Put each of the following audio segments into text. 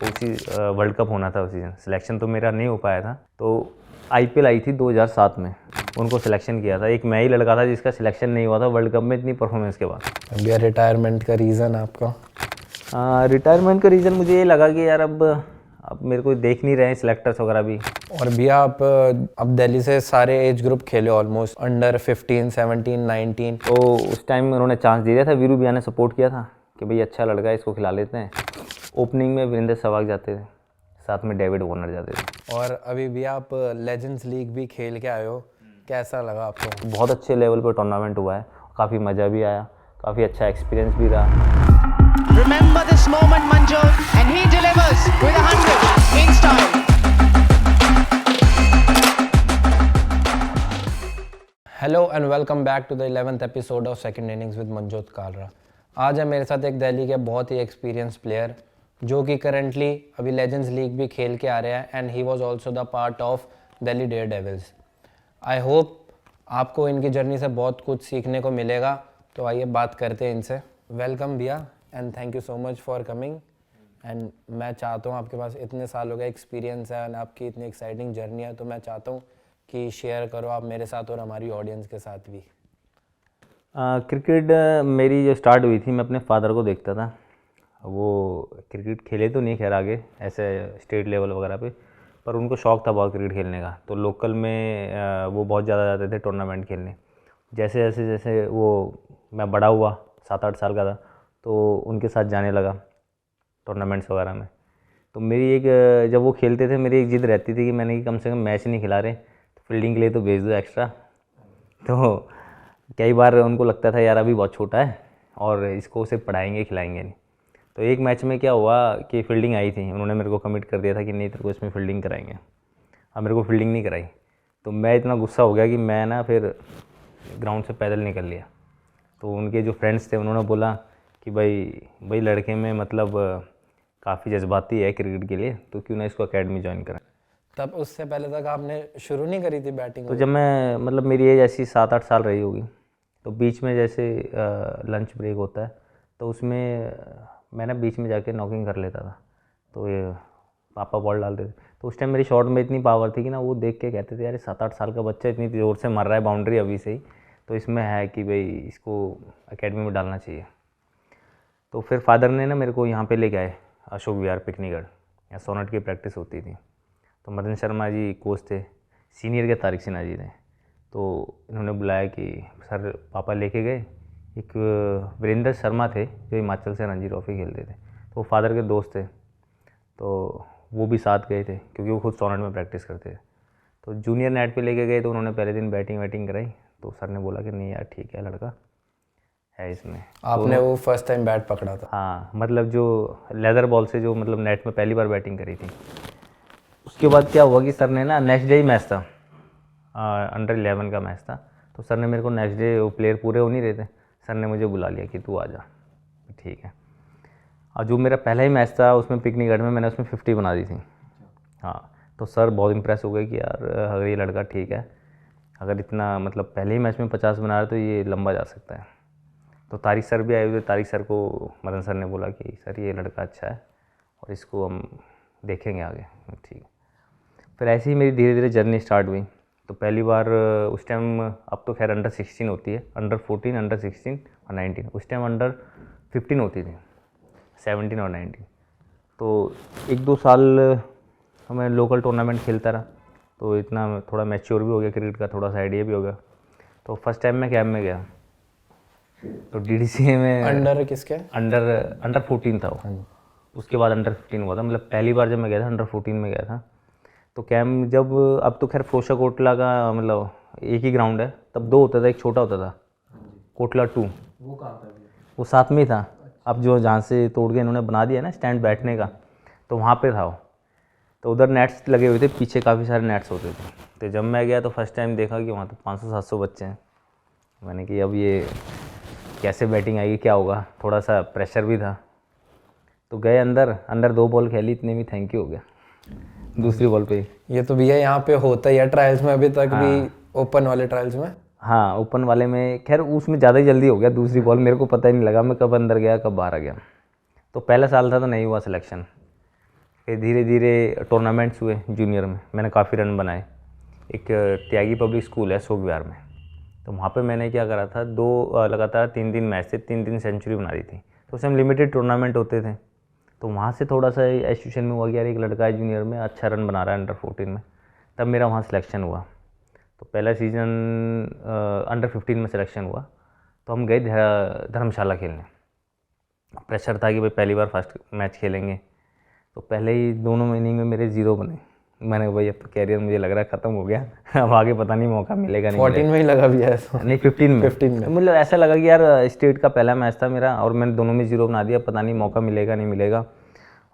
तो उसी world cup होना था उसी दिन, सिलेक्शन तो मेरा नहीं हो पाया था। तो IPL आई थी 2007 में, उनको सिलेक्शन किया था। एक मैं ही लड़का था जिसका सिलेक्शन नहीं हुआ था वर्ल्ड कप में इतनी परफॉर्मेंस के बाद। भैया रिटायरमेंट का रीज़न आपका? रिटायरमेंट का रीज़न मुझे ये लगा कि यार अब मेरे को देख नहीं रहे सिलेक्टर्स वगैरह भी। और भैया आप अब दिल्ली से सारे एज ग्रुप खेले ऑलमोस्ट, अंडर 15, 17, 19। तो उस टाइम उन्होंने चांस दिया था, वीरू भैया ने सपोर्ट किया था कि भाई अच्छा लड़का है, इसको खिला लेते हैं। ओपनिंग में वीरेंद्र सहवाग जाते थे, साथ में डेविड वार्नर जाते थे। और अभी भी आप लेजेंड्स लीग भी खेल के आए हो, कैसा लगा आपको? बहुत अच्छे लेवल पर टूर्नामेंट हुआ है, काफ़ी मज़ा भी आया, काफ़ी अच्छा एक्सपीरियंस भी रहा। Remember this moment, Manjot, and he delivers with 100 in style. Hello and welcome back to the 11th episode of second innings with Manjot Kalra. आज है मेरे साथ एक दिल्ली के बहुत ही एक्सपीरियंस प्लेयर जो कि करंटली अभी लेजेंड्स लीग भी खेल के आ रहे हैं and he was also the part of Delhi Daredevils. I hope आपको इनकी जर्नी से बहुत कुछ सीखने को मिलेगा, तो आइए बात करते हैं इनसे। वेलकम भैया and thank you so much for coming. And मैं चाहता हूँ, आपके पास इतने सालों का एक्सपीरियंस है एंड आपकी इतनी एक्साइटिंग जर्नी है, तो मैं चाहता हूँ कि शेयर करो आप मेरे साथ और हमारी ऑडियंस के साथ भी। क्रिकेट मेरी जो स्टार्ट हुई थी, मैं अपने फादर को देखता था। वो क्रिकेट खेले तो नहीं खैर आगे ऐसे स्टेट लेवल वगैरह पे, पर उनको शौक़ था बहुत क्रिकेट खेलने का। तो लोकल में वो बहुत ज़्यादा जाते थे टूर्नामेंट खेलने। जैसे जैसे जैसे वो मैं बड़ा हुआ, 7-8 साल का था, तो उनके साथ जाने लगा टूर्नामेंट्स वगैरह में। तो मेरी एक जब वो खेलते थे मेरी एक ज़िद रहती थी कि मैंने कि कम से कम मैच नहीं खिला रहे, तो फील्डिंग के लिए तो भेज दो एक्स्ट्रा। तो कई बार उनको लगता था यार अभी बहुत छोटा है और इसको सिर्फ पढ़ाएंगे खिलाएंगे नहीं। तो एक मैच में क्या हुआ कि फील्डिंग आई थी, उन्होंने मेरे को कमिट कर दिया था कि नहीं तेरे को इसमें फील्डिंग कराएंगे। अब मेरे को फील्डिंग नहीं कराई, तो मैं इतना गुस्सा हो गया कि मैं ना फिर ग्राउंड से पैदल निकल लिया। तो उनके जो फ्रेंड्स थे उन्होंने बोला कि भाई लड़के में मतलब काफ़ी जज्बाती है क्रिकेट के लिए, तो क्यों ना इसको एकेडमी ज्वाइन करें। तब उससे पहले तक आपने शुरू नहीं करी थी बैटिंग? तो जब मैं मतलब मेरी एज ऐसी 7-8 साल रही होगी, तो बीच में जैसे लंच ब्रेक होता है तो उसमें मैं ना बीच में जाके नॉकिंग कर लेता था। तो ये पापा बॉल डालते थे, तो उस टाइम मेरी शॉट में इतनी पावर थी कि ना वो देख के कहते थे यार 7-8 साल का बच्चा इतनी ज़ोर से मार रहा है बाउंड्री अभी से ही, तो इसमें है कि भाई इसको एकेडमी में डालना चाहिए। तो फिर फादर ने ना मेरे को यहाँ पे लेके आए अशोक विहार पिकनीगढ़, यहाँ सोनट की प्रैक्टिस होती थी। तो मदन शर्मा जी कोच थे, सीनियर के तारिक सिन्हा जी थे। तो इन्होंने बुलाया कि सर पापा लेके गए। एक वीरेंद्र शर्मा थे जो हिमाचल से रणजी ट्रॉफी खेलते थे, तो वो फादर के दोस्त थे, तो वो भी साथ गए थे क्योंकि वो खुद सोनट में प्रैक्टिस करते थे। तो जूनियर नेट पे लेके गए, तो उन्होंने पहले दिन बैटिंग कराई। तो सर ने बोला कि नहीं यार ठीक है लड़का है इसमें। आपने वो फर्स्ट टाइम बैट पकड़ा था? हाँ, मतलब जो लेदर बॉल से जो मतलब नेट में पहली बार बैटिंग करी थी। उसके बाद क्या हुआ कि सर ने ना नेक्स्ट डे ही मैच था, अंडर 11 का मैच था। तो सर ने मेरे को नेक्स्ट डे, वो प्लेयर पूरे हो नहीं रहे थे, सर ने मुझे बुला लिया कि तू आ जा। ठीक है। और जो मेरा पहला ही मैच था उसमें पिकनीगढ़ में, मैंने उसमें 50 बना दी थी। हाँ, तो सर बहुत इंप्रेस हो गए कि यार अगर ये लड़का ठीक है, अगर इतना मतलब पहले ही मैच में 50 बना रहा तो ये लंबा जा सकता है। तो तारिक सर भी आए हुए। तारिक सर को मदन सर ने बोला कि सर ये लड़का अच्छा है और इसको हम देखेंगे आगे। ठीक है। फिर ऐसे ही मेरी धीरे धीरे जर्नी स्टार्ट हुई। तो पहली बार उस टाइम, अब तो खैर अंडर 16 होती है, अंडर 14, अंडर 16 और 19। उस टाइम अंडर 15 होती थी, 17 और 19। तो 1-2 साल मैं लोकल टूर्नामेंट खेलता रहा, तो इतना थोड़ा मैच्योर भी हो गया क्रिकेट का, थोड़ा सा आइडिया भी हो गया। तो फर्स्ट टाइम मैं कैम्प में गया, तो DDCA में अंडर किसके? अंडर 14 था वो। उसके बाद अंडर 15 हुआ था। मतलब पहली बार जब मैं गया था अंडर 14 में गया था। तो कैम्प जब, अब तो खैर फ्रोशा कोटला का मतलब एक ही ग्राउंड है, तब 2 होता था, एक छोटा होता था कोटला 2। वो कहाँ था? वो साथ में ही था। अब जो जहाँ से तोड़ के इन्होंने बना दिया ना स्टैंड बैठने का, तो वहाँ पे था वो। तो उधर नेट्स लगे हुए थे, पीछे काफ़ी सारे नेट्स होते थे। तो जब मैं गया तो फर्स्ट टाइम देखा कि वहाँ तो 500-700 बच्चे हैं। मैंने कि अब ये कैसे बैटिंग आएगी, क्या होगा, थोड़ा सा प्रेशर भी था। तो गए अंदर 2 बॉल खेली, इतने में थैंक यू हो गया दूसरी बॉल पे। ये तो भैया यहाँ पे होता ही है ट्रायल्स में, अभी तक भी ओपन वाले ट्रायल्स में। हाँ, ओपन वाले में खैर उसमें ज़्यादा ही जल्दी हो गया दूसरी बॉल, मेरे को पता ही नहीं लगा मैं कब अंदर गया कब बाहर आ गया। तो पहला साल था तो नहीं हुआ सिलेक्शन। फिर धीरे धीरे टूर्नामेंट्स हुए जूनियर में, मैंने काफ़ी रन बनाए। एक त्यागी पब्लिक स्कूल है सोग विहार में, तो वहाँ पे मैंने क्या करा था, 2 लगातार 3 मैच से 3 सेंचुरी बना दी थी। तो उस टाइम लिमिटेड टूर्नामेंट होते थे, तो वहाँ से थोड़ा सा एसोसिएशन में हुआ कि यार एक लड़का है जूनियर में अच्छा रन बना रहा है अंडर 14 में, तब मेरा वहाँ सिलेक्शन हुआ। तो पहला सीज़न अंडर 15 में सिलेक्शन हुआ, तो हम गए धर्मशाला खेलने। प्रेशर था कि भाई पहली बार फर्स्ट मैच खेलेंगे, तो पहले ही दोनों इनिंग में मेरे 0 बने। मैंने कहा भाई अब तो कैरियर मुझे लग रहा है ख़त्म हो गया, अब आगे पता नहीं मौका मिलेगा नहीं 14 में ही लगा भी ऐसा? नहीं 15 में। 15 में मतलब ऐसा लगा कि यार स्टेट का पहला मैच था मेरा और मैंने दोनों में 0 बना दिया, पता नहीं मौका मिलेगा नहीं मिलेगा।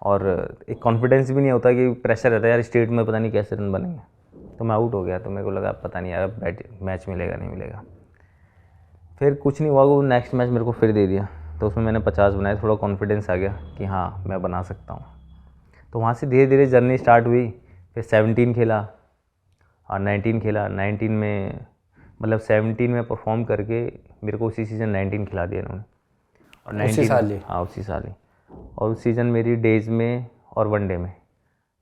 और एक कॉन्फिडेंस भी नहीं होता कि प्रेशर रहता है यार स्टेट में पता नहीं कैसे रन बनेंगे, तो मैं आउट हो गया। तो मेरे को लगा पता नहीं यार मैच मिलेगा नहीं मिलेगा। फिर कुछ नहीं हुआ, वो नेक्स्ट मैच मेरे को फिर दे दिया, तो उसमें मैंने 50 बनाए, थोड़ा कॉन्फिडेंस आ गया कि हाँ मैं बना सकता हूँ। तो वहाँ से धीरे धीरे जर्नी स्टार्ट हुई। फिर 17 खेला और 19 खेला। 19 में मतलब 17 में परफॉर्म करके मेरे को उसी सीज़न 19 खिला दिया इन्होंने। और 19 उसी साल ही? हाँ उसी साल ही। और उस सीज़न मेरी डेज़ में और वनडे में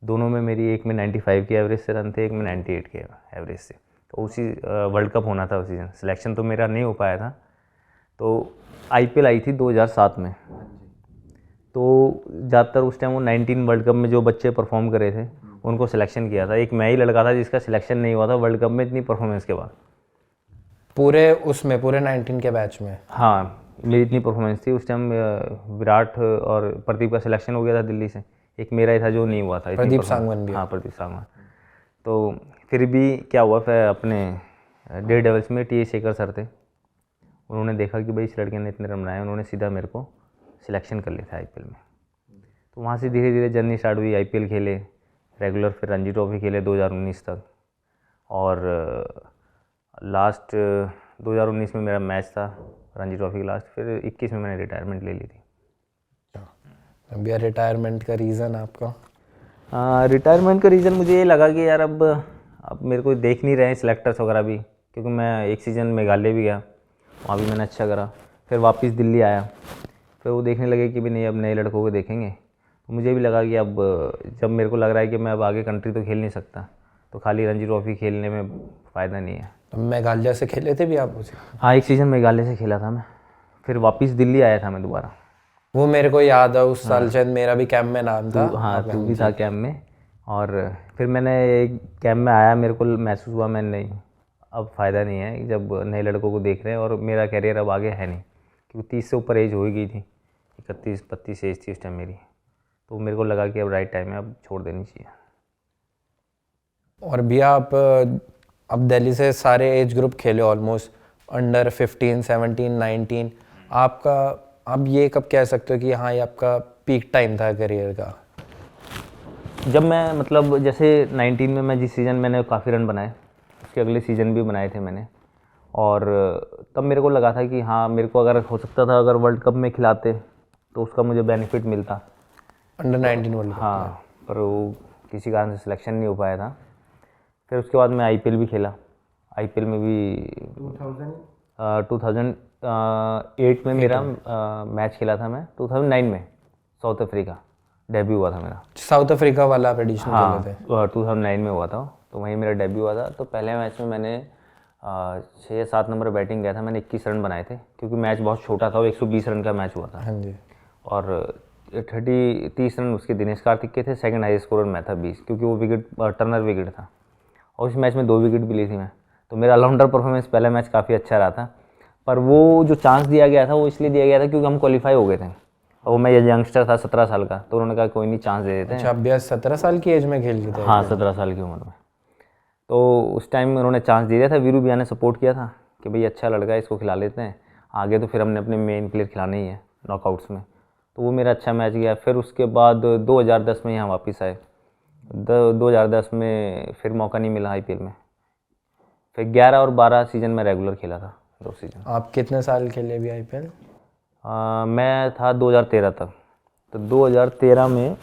दोनों में मेरी, एक में 95 के एवरेज से रन थे, एक में 98 के एवरेज से। तो उसी वर्ल्ड कप होना था उस सीज़न, सिलेक्शन तो मेरा नहीं हो पाया था। तो आईपीएल आई थी 2007 में, तो ज़्यादातर उस टाइम वो 19 वर्ल्ड कप में जो बच्चे परफॉर्म करे थे उनको सिलेक्शन किया था। एक मैं ही लड़का था जिसका सिलेक्शन नहीं हुआ था वर्ल्ड कप में इतनी परफॉर्मेंस के बाद। पूरे उसमें पूरे 19 के बैच में? हाँ मेरी इतनी परफॉर्मेंस थी उस टाइम। विराट और प्रदीप का सिलेक्शन हो गया था दिल्ली से, एक मेरा ही था जो नहीं हुआ था। प्रदीप सांगवान भी? हाँ प्रदीप सांगवान। तो फिर भी क्या हुआ, फिर अपने डे डेवल्स में टी शेखर सर थे, उन्होंने देखा कि भाई इस लड़के ने इतने रन बनाए, उन्होंने सीधा मेरे को सिलेक्शन कर लिया था आईपीएल में। तो वहाँ से धीरे धीरे जर्नी स्टार्ट हुई। आईपीएल खेले रेगुलर, फिर रणजी ट्रॉफी खेले 2019 तक, और लास्ट 2019 में मेरा मैच था रणजी ट्रॉफी का लास्ट। फिर 21 में मैंने रिटायरमेंट ले ली थी। भैया रिटायरमेंट का रीज़न आपका? रिटायरमेंट का रीज़न मुझे ये लगा कि यार अब मेरे को देख नहीं रहे हैं सिलेक्टर्स वगैरह भी, क्योंकि मैं एक सीज़न मेघालय भी गया, वहाँ भी मैंने अच्छा करा। फिर वापस दिल्ली आया, फिर वो देखने लगे कि भी नहीं अब नए लड़कों को देखेंगे। तो मुझे भी लगा कि अब जब मेरे को लग रहा है कि मैं अब आगे कंट्री तो खेल नहीं सकता, तो खाली रणजी ट्रॉफी खेलने में फ़ायदा नहीं है। तो मेघालय से खेले थे भी आप उसे? हाँ एक सीज़न मेघालय से खेला था मैं, फिर वापस दिल्ली आया था मैं दोबारा। वो मेरे को याद है, उस साल शायद मेरा भी कैंप में नाम था। हाँ तू भी था कैंप में। और फिर मैंने एक कैंप में आया, मेरे को महसूस हुआ मैं नहीं अब फ़ायदा नहीं है जब नए लड़कों को देख रहे हैं, और मेरा कैरियर अब आगे है नहीं, क्योंकि 30 से ऊपर एज हो ही गई थी, 31-32 एज थी उस टाइम मेरी। तो मेरे को लगा कि अब राइट टाइम है, अब छोड़ देनी चाहिए। और भैया आप अब दिल्ली से सारे एज ग्रुप खेले ऑलमोस्ट, अंडर 15, 17, 19। आपका आप ये कब कह सकते हो कि हाँ ये आपका पीक टाइम था करियर का? जब मैं मतलब जैसे 19 में मैं जिस सीज़न मैंने काफ़ी रन बनाए, उसके अगले सीज़न भी बनाए थे मैंने, और तब मेरे को लगा था कि हाँ मेरे को अगर हो सकता था अगर वर्ल्ड कप में खिलाते तो उसका मुझे बेनिफिट मिलता। Under 19 world cup? हाँ पर वो किसी कारण से सिलेक्शन नहीं हो पाया था। फिर उसके बाद मैं आईपीएल भी खेला। आईपीएल में भी 2008 में मेरा मैच खेला था मैं। 2009 में साउथ अफ्रीका डेब्यू हुआ था मेरा। साउथ अफ्रीका वाला आप एडिशन हाँ खेले थे? 2009 में हुआ था, तो वहीं मेरा डेब्यू हुआ था। तो पहले मैच में मैंने 6-7 नंबर बैटिंग किया था, मैंने 21 रन बनाए थे, क्योंकि मैच बहुत छोटा था और 120 रन का मैच हुआ था। हाँ जी। और 30 रन उसके दिनेश कार्तिक के थे, सेकंड हाईएस्ट स्कोरर मैं था 20, क्योंकि वो विकेट टर्नर विकेट था, और उस मैच में 2 विकेट भी ली थी मैं। तो मेरा ऑलराउंडर परफॉर्मेंस पहला मैच काफ़ी अच्छा रहा था। पर वो जो चांस दिया गया था वो इसलिए दिया गया था क्योंकि हम क्वालिफाई हो गए थे, और वो मैं यंगस्टर था 17 साल का, तो उन्होंने कहा कोई नहीं चांस दे देते हैं। अच्छा, भैया 17 साल की एज में खेल गए थे? हाँ 17 साल की उम्र में। तो उस टाइम उन्होंने चांस दे दिया था, वीरू भैया ने सपोर्ट किया था कि भाई अच्छा लड़का है, इसको खिला लेते हैं आगे, तो फिर हमने अपने मेन प्लेयर खिलाना ही है नॉकआउट्स में। तो वो मेरा अच्छा मैच गया। फिर उसके बाद 2010 में यहाँ वापस आए। 2010 में फिर मौका नहीं मिला आईपीएल में। फिर 11 और 12 सीज़न में रेगुलर खेला था, 2 सीज़न। आप कितने साल खेले अभी आईपीएल? मैं था 2013 तक। तो 2013 में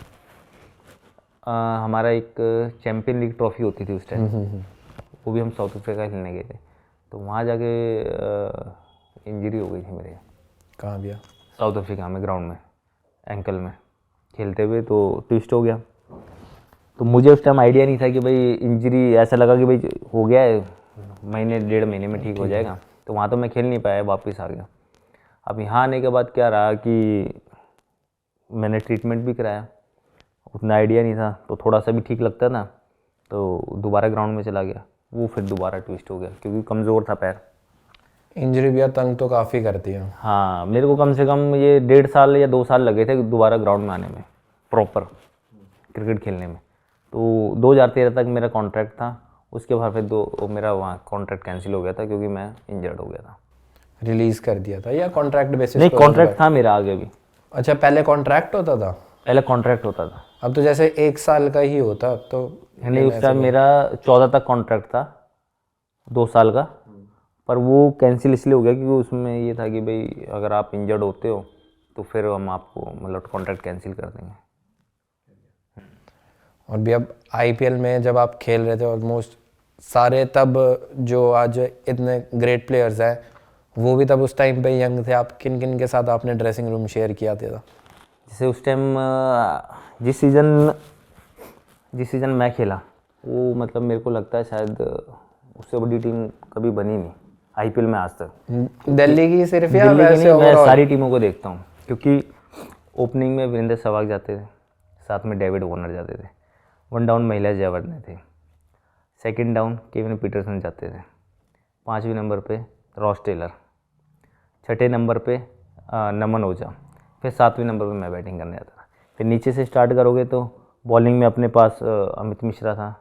हमारा एक चैम्पियन लीग ट्रॉफी होती थी उस टाइम, वो भी हम साउथ अफ्रीका खेलने गए थे। तो वहाँ जाके इंजरी हो गई थी मेरे। कहाँ भैया? साउथ अफ्रीका में, ग्राउंड में, एंकल में खेलते हुए, तो ट्विस्ट हो गया। तो मुझे उस टाइम आइडिया नहीं था कि भाई इंजरी, ऐसा लगा कि भाई हो गया है, महीने 1.5 महीने में ठीक हो जाएगा। तो वहाँ तो मैं खेल नहीं पाया, वापस आ गया। अब यहाँ आने के बाद क्या रहा कि मैंने ट्रीटमेंट भी कराया, उतना आइडिया नहीं था, तो थोड़ा सा भी ठीक लगता था तो दोबारा ग्राउंड में चला गया। वो फिर दोबारा ट्विस्ट हो गया क्योंकि कमज़ोर था पैर। इंजरी भी तंग तो काफ़ी करती है। हाँ, मेरे को कम से कम ये 1.5 साल या 2 साल लगे थे दोबारा ग्राउंड में आने में, प्रॉपर क्रिकेट खेलने में। तो 2013 तक मेरा कॉन्ट्रैक्ट था, उसके बाद फिर मेरा वहाँ कॉन्ट्रैक्ट कैंसिल हो गया था क्योंकि मैं इंजर्ड हो गया था। रिलीज़ कर दिया था या कॉन्ट्रैक्ट बेसिस नहीं, पे? कॉन्ट्रैक्ट था मेरा आगे भी। अच्छा, पहले कॉन्ट्रैक्ट होता था? पहले कॉन्ट्रैक्ट होता था। अब तो जैसे 1 साल का ही होता तो। नहीं, उस टाइम मेरा 14 तक कॉन्ट्रैक्ट था, 2 साल का, पर वो कैंसिल इसलिए हो गया क्योंकि उसमें ये था कि भाई अगर आप इंजर्ड होते हो तो फिर हम आपको मतलब कॉन्ट्रैक्ट कैंसिल कर देंगे। और भी अब आईपीएल में जब आप खेल रहे थे ऑलमोस्ट सारे, तब जो आज इतने ग्रेट प्लेयर्स हैं वो भी तब उस टाइम पे यंग थे। आप किन किन के साथ आपने ड्रेसिंग रूम शेयर किया था? जैसे उस टाइम जिस सीज़न मैं खेला वो मतलब मेरे को लगता है शायद उससे बड़ी टीम कभी बनी नहीं आईपीएल में आज तक। दिल्ली की सिर्फ या दिल्ली की वैसे नहीं, मैं overall? सारी टीमों को देखता हूँ क्योंकि ओपनिंग में वीरेंद्र सहवाग जाते थे, साथ में डेविड वार्नर जाते थे, 1 डाउन महिला जयवर्धने थे, 2nd डाउन केविन पीटरसन जाते थे, 5वें नंबर पे रॉस टेलर, 6ठे नंबर पे नमन ओझा, फिर 7वें नंबर पे मैं बैटिंग करने जाता था। फिर नीचे से स्टार्ट करोगे तो बॉलिंग में अपने पास अमित मिश्रा था,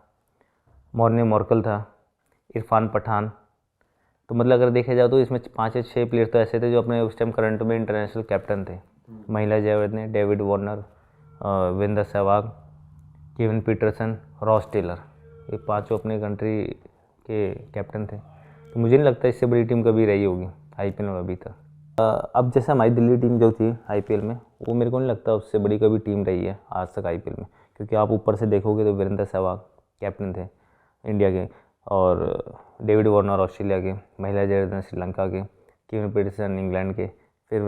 मॉर्ने मॉर्कल था, इरफान पठान। तो मतलब अगर देखा जाए तो इसमें 5 या 6 प्लेयर तो ऐसे थे जो अपने उस टाइम करंट में इंटरनेशनल कैप्टन थे। Mahela Jayawardene, David Warner, Virender Sehwag, Kevin Pietersen, Ross Taylor, ये 5 अपने कंट्री के कैप्टन थे। तो मुझे नहीं लगता इससे बड़ी टीम कभी रही होगी आईपीएल में अभी तक। अब जैसे हमारी दिल्ली टीम जो थी आईपीएल में, वो मेरे को नहीं लगता उससे बड़ी कभी टीम रही है आज तक आईपीएल में, क्योंकि आप ऊपर से देखोगे तो वीरेंद्र सहवाग कैप्टन थे इंडिया के, और डेविड वार्नर ऑस्ट्रेलिया के, महिला जयवर्धने श्रीलंका के, केविन पीटरसन इंग्लैंड के, फिर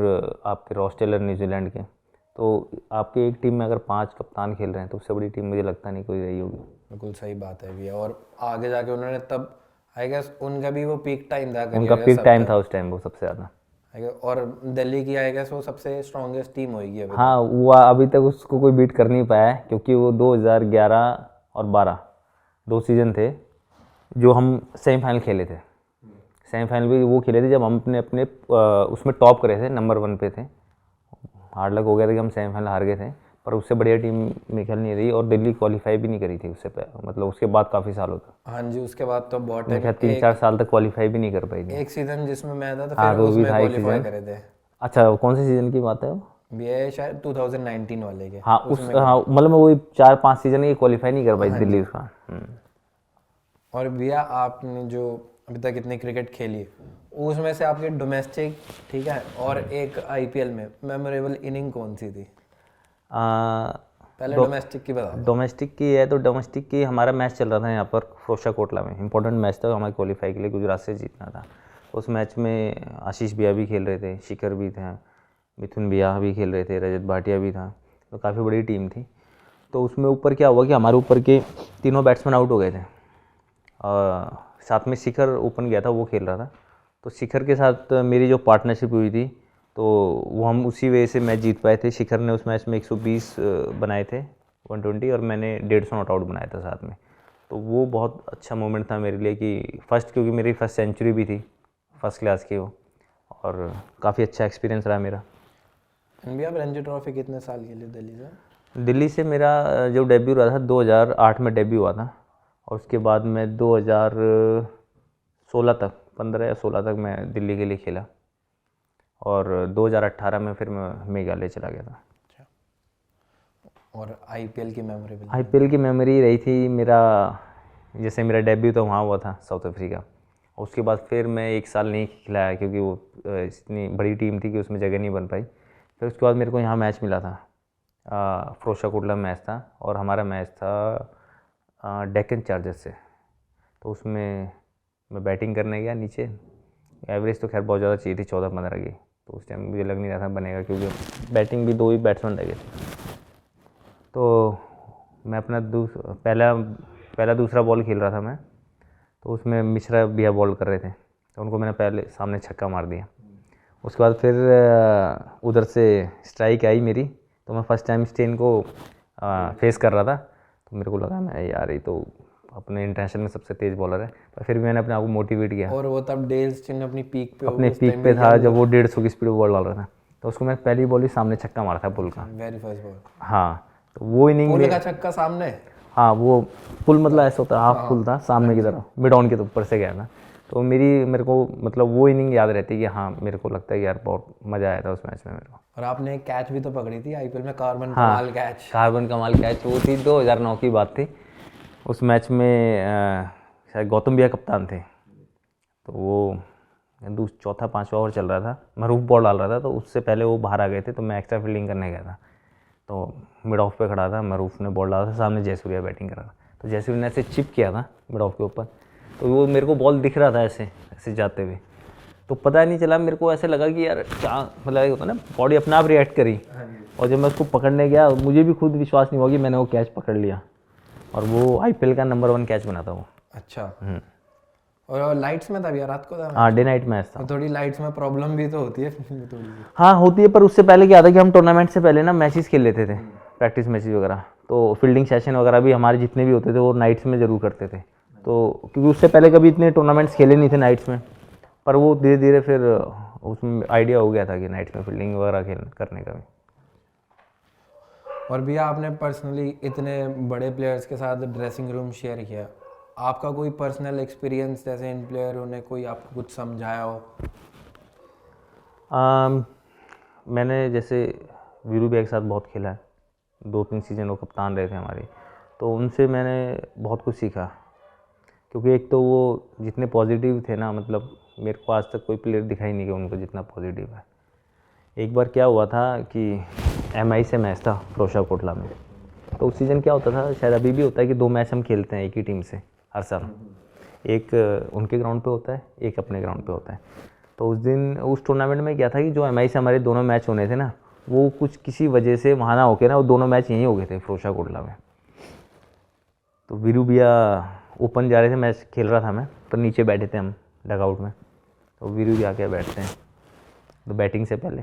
आपके रॉस टेलर न्यूजीलैंड के। तो आपकी एक टीम में अगर 5 कप्तान खेल रहे हैं तो उससे बड़ी टीम मुझे लगता नहीं कोई रही होगी। बिल्कुल सही बात है भैया। और आगे जाके उन्होंने तब आई गेस उनका भी वो पीक टाइम था, उनका पीक टाइम था उस टाइम वो सबसे ज़्यादा। और दिल्ली की आई गेस वो सबसे स्ट्रॉन्गेस्ट टीम होगी अभी। हाँ, वो अभी तक उसको कोई बीट कर नहीं पाया है क्योंकि वो 2011 और 12 2 सीज़न थे जो हम सेमीफाइनल खेले थे। सेमीफाइनल भी वो खेले थे जब हम अपने उसमें टॉप करे थे, नंबर 1 पे थे। हार्ड लक हो गया था कि हम सेमीफाइनल हार गए थे, पर उससे बढ़िया टीम में खेल नहीं रही और दिल्ली क्वालिफाई भी नहीं करी थी उससे मतलब उसके बाद काफ़ी साल होता। हाँ जी, उसके बाद तो बहुत मैं 3-4 साल तक क्वालिफाई भी नहीं कर पाई थी। एक सीजन जिसमें मैं था तो हाँ, फिर वो भी उसमें था एक क्वालिफाई सीजन। करे थे। अच्छा, कौन से सीज़न की बात है वो? ये शायद 2019 वाले के। हाँ, हाँ मतलब वही 4-5 सीज़न ये क्वालिफाई नहीं कर पाई दिल्ली उसका। और भैया आपने जो अभी तक इतनी क्रिकेट खेली है उसमें से आपके डोमेस्टिक, ठीक है, और एक आईपीएल में मेमोरेबल इनिंग कौन सी थी? पहले डोमेस्टिक की बता। डोमेस्टिक की है तो डोमेस्टिक की हमारा मैच चल रहा था यहाँ पर फिरोजशाह कोटला में, इंपॉर्टेंट मैच था हमारे क्वालिफाई के लिए, गुजरात से जीतना था। उस मैच में आशीष भैया भी खेल रहे थे, शिखर भी थे, मिथुन भैया भी खेल रहे थे, रजत भाटिया भी था, तो काफ़ी बड़ी टीम थी। तो उसमें ऊपर क्या हुआ कि हमारे ऊपर के तीनों बैट्समैन आउट हो गए थे, और साथ में शिखर ओपन गया था, वो खेल रहा था। तो शिखर के साथ मेरी जो पार्टनरशिप हुई थी तो वो हम उसी वजह से मैच जीत पाए थे। शिखर ने उस मैच में 120 बनाए थे 120, और मैंने 150 नॉट आउट बनाया था साथ में। तो वो बहुत अच्छा मोमेंट था मेरे लिए कि फर्स्ट, क्योंकि मेरी फर्स्ट सेंचुरी भी थी फर्स्ट क्लास की वो, और काफ़ी अच्छा एक्सपीरियंस रहा मेरा। भैया आप रणजी ट्रॉफी कितने साल के लिए दिल्ली से? दिल्ली से मेरा जो डेब्यू रहा था 2008 में डेब्यू हुआ था, और उसके बाद मैं 2016 तक 15 या 16 तक मैं दिल्ली के लिए खेला, और 2018 में फिर मैं मेघालय चला गया था। और आईपीएल की मेमोरेबल? आईपीएल की मेमोरी रही थी मेरा, जैसे मेरा डेब्यू तो वहाँ हुआ था साउथ अफ्रीका, उसके बाद फिर मैं 1 साल नहीं खिलाया क्योंकि वो इतनी बड़ी टीम थी कि उसमें जगह नहीं बन पाई। फिर उसके बाद मेरे को यहाँ मैच मिला था, फिरोजशाह कोटला मैच था, और हमारा मैच था डेक्कन चार्जर्स से। तो उसमें मैं बैटिंग करने गया, नीचे एवरेज तो खैर बहुत ज़्यादा चाहिए थी 14-15 की, तो उस टाइम मुझे लग नहीं रहा था बनेगा क्योंकि बैटिंग भी 2 ही बैट्समैन लगे थे। तो मैं अपना पहला दूसरा बॉल खेल रहा था मैं, तो उसमें मिश्रा भैया बॉल कर रहे थे, तो उनको मैंने पहले सामने छक्का मार दिया। उसके बाद फिर उधर से स्ट्राइक आई मेरी, तो मैं फर्स्ट टाइम स्टेन को फेस कर रहा था, तो मेरे को लगा मैं यार ये तो अपने इंटरनेशनल में सबसे तेज़ बॉलर है, पर फिर भी मैंने अपने आप को मोटिवेट किया। और वो तब डेल स्टेन अपनी पीक पे था जब वो 150 की स्पीड बॉल डाल रहा था, तो उसको मैं पहली बॉल ही सामने छक्का मारा था पुल का, वेरी फर्स्ट बॉल। हाँ, तो वो इनिंग पुल का छक्का सामने, हाँ वो पुल मतलब ऐसा होता है, हाफ पुल था सामने की तरफ, मिड ऑन के ऊपर से गया था। तो मेरे को मतलब वो इनिंग याद रहती है कि हाँ मेरे को लगता है कि यार बहुत मज़ा आया था उस मैच में मेरे को। और आपने एक कैच भी तो पकड़ी थी आईपीएल में, कार्बन हाँ, कमाल कैच। कार्बन कमाल कैच, वो थी 2009 की बात थी। उस मैच में शायद गौतम भैया कप्तान थे, तो वो चौथा 5वां ओवर चल रहा था, मरूफ बॉल डाल रहा था, तो उससे पहले वो बाहर आ गए थे, तो मैं एक्स्ट्रा फील्डिंग करने गया था, तो मिड ऑफ पे खड़ा था, मरूफ ने बॉल डाला था, सामने जयसूर्या बैटिंग कर रहा था, तो जयसूर्या ने ऐसे चिप किया था मिड ऑफ के ऊपर, तो वो मेरे को बॉल दिख रहा था ऐसे जाते हुए, तो पता नहीं चला, मेरे को ऐसे लगा कि यार क्या मतलब होता है ना, बॉडी अपने आप रिएक्ट करी, और जब मैं उसको पकड़ने गया मुझे भी खुद विश्वास नहीं हुआ कि मैंने वो कैच पकड़ लिया, और वो आईपीएल का नंबर 1 कैच बना था वो। अच्छा, और लाइट्स में था भैया, रात को था? हाँ, डे नाइट मैच था। थोड़ी लाइट्स में प्रॉब्लम भी तो होती है थोड़ी। हाँ होती है, पर उससे पहले क्या था कि हम टूर्नामेंट से पहले ना मैचेस खेल लेते थे, प्रैक्टिस मैचेस वगैरह, तो फील्डिंग सेशन वगैरह भी हमारे जितने भी होते थे वो नाइट्स में ज़रूर करते थे, तो क्योंकि उससे पहले कभी इतने टूर्नामेंट्स खेले नहीं थे नाइट्स में, पर वो धीरे धीरे फिर उसमें आइडिया हो गया था कि नाइट्स में फील्डिंग वगैरह करने का भी। और भैया आपने पर्सनली इतने बड़े प्लेयर्स के साथ ड्रेसिंग रूम शेयर किया, आपका कोई पर्सनल एक्सपीरियंस जैसे इन प्लेयरों ने कोई आपको कुछ समझाया हो? मैंने जैसे वीरू भैया के साथ बहुत खेला है, 2-3 सीजन वो कप्तान रहे थे हमारे, तो उनसे मैंने बहुत कुछ सीखा, क्योंकि एक तो वो जितने पॉजिटिव थे ना, मतलब मेरे को आज तक कोई प्लेयर दिखाई नहीं कि उनको जितना पॉजिटिव है। एक बार क्या हुआ था कि MI से मैच था फिरोजशाह कोटला में, तो उस सीज़न क्या होता था, शायद अभी भी होता है कि 2 मैच हम खेलते हैं एक ही टीम से हर साल, एक उनके ग्राउंड पे होता है, एक अपने ग्राउंड पे होता है। तो उस दिन उस टूर्नामेंट में क्या था कि जो MI से हमारे दोनों मैच होने थे ना, वो कुछ किसी वजह से वहाँ ना होके ना वो दोनों मैच यहीं हो गए थे फिरोजशाह कोटला में। तो वीरू भैया ओपन जा रहे थे, मैच खेल रहा था मैं, पर नीचे बैठे थे हम डगआउट में, तो वीरू भैया आके बैठते हैं तो बैटिंग से पहले,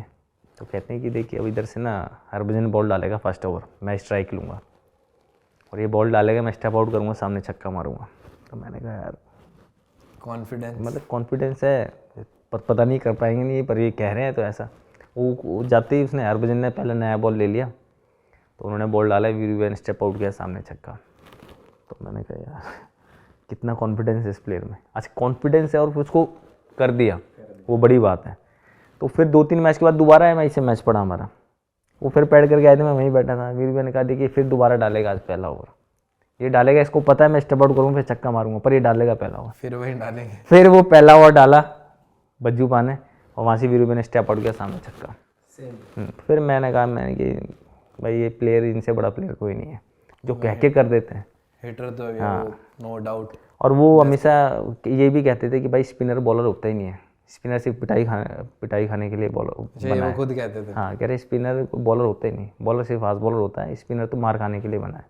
तो कहते हैं कि देखिए अब इधर से ना हरभजन बॉल डालेगा फर्स्ट ओवर, मैं स्ट्राइक लूँगा, और ये बॉल डालेगा मैं स्टेप आउट करूँगा, सामने छक्का मारूँगा। तो मैंने कहा यार कॉन्फिडेंस, मतलब कॉन्फिडेंस है, पर पता नहीं कर पाएंगे नहीं, पर ये कह रहे हैं तो ऐसा। वो जाते ही उसने हरभजन ने पहले नया बॉल ले लिया, तो उन्होंने बॉल डाला, वीरू भैया ने स्टेप आउट किया, सामने छक्का। तो मैंने कहा यार कितना कॉन्फिडेंस है इस प्लेयर में, अच्छा कॉन्फिडेंस है और उसको कर दिया, वो बड़ी बात है। तो फिर 2-3 मैच के बाद दोबारा MI से मैच पड़ा हमारा, वो फिर पैड करके आए थे, मैं वहीं बैठा था, वीरू भैया ने कहा देखिए फिर दोबारा डालेगा आज पहला ओवर, ये डालेगा, इसको पता है मैं स्टेप आउट करूँगा फिर छक्का मारूंगा, पर ये डालेगा पहला ओवर। फिर वही डालेंगे, फिर वो पहला ओवर डाला बज्जू पाने, और वहाँ से वीरू भैया ने स्टेप आउट किया, सामने छक्का। फिर मैंने कहा कि भाई ये प्लेयर, इनसे बड़ा प्लेयर कोई नहीं है, जो कह के कर देते हैं। हिटर तो है हाँ, नो डाउट। और वो हमेशा ये भी कहते थे कि भाई स्पिनर बॉलर होता ही नहीं है, स्पिनर सिर्फ पिटाई खाने के लिए बॉलर बना है। खुद कहते थे। हाँ, कह रहे स्पिनर बॉलर होता ही नहीं, बॉलर सिर्फ फास्ट बॉलर होता है, स्पिनर तो मार खाने के लिए बना है।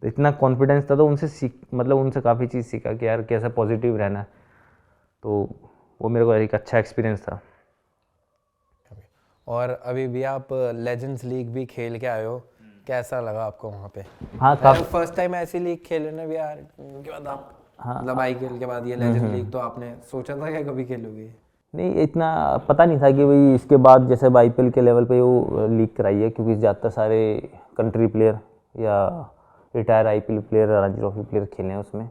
तो इतना कॉन्फिडेंस था, तो उनसे मतलब उनसे काफ़ी चीज़ सीखा कि यार कैसा पॉजिटिव रहना है, तो वो मेरे को एक अच्छा एक्सपीरियंस था। और अभी भी आप लेजेंड्स लीग भी खेल के आए हो, कैसा लगा आपको वहाँ पे? हाँ, काफ़ी फर्स्ट टाइम ऐसी लीग खेले ना भी यार, के बाद आप मतलब IPL के बाद ये लेजेंड लीग, तो आपने सोचा था क्या कभी खेलोगे? नहीं, इतना पता नहीं था कि भाई इसके बाद जैसे IPL के लेवल पे वो लीग कराई है, क्योंकि ज़्यादातर सारे कंट्री प्लेयर या retire IPL player, Ranji trophy player खेले हैं उसमें,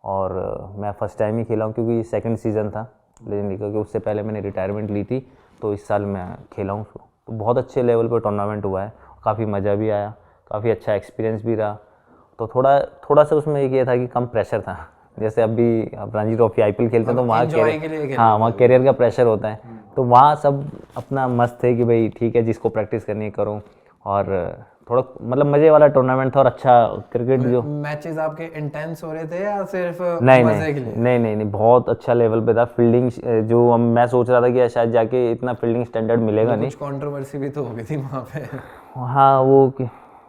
और मैं फ़र्स्ट टाइम ही खेला हूँ, क्योंकि सेकंड सीज़न था लेजेंड लीग का, क्योंकि उससे पहले मैंने रिटायरमेंट ली थी, तो इस साल मैं खेला हूँ। तो बहुत अच्छे लेवल पर टूर्नामेंट हुआ है, काफ़ी मज़ा भी आया, काफ़ी अच्छा एक्सपीरियंस भी रहा। तो थोड़ा सा उसमें एक ये था कि कम प्रेशर था, जैसे अभी अब रणजी ट्रॉफी IPL खेलते हैं तो वहाँ वहाँ कैरियर का प्रेशर होता है, तो वहाँ सब अपना मस्त थे कि भाई ठीक है जिसको प्रैक्टिस करनी है करो, और थोड़ा मतलब मज़े वाला टूर्नामेंट था, और अच्छा क्रिकेट जो मैचेस आपके इंटेंस हो रहे थे या सिर्फ नहीं मजे के लिए? नहीं, बहुत अच्छा लेवल पे था। फील्डिंग जो मैं सोच रहा था कि शायद जाके इतना फील्डिंग स्टैंडर्ड मिलेगा नहीं, कुछ कंट्रोवर्सी भी तो हो गई थी वहाँ पे। हाँ वो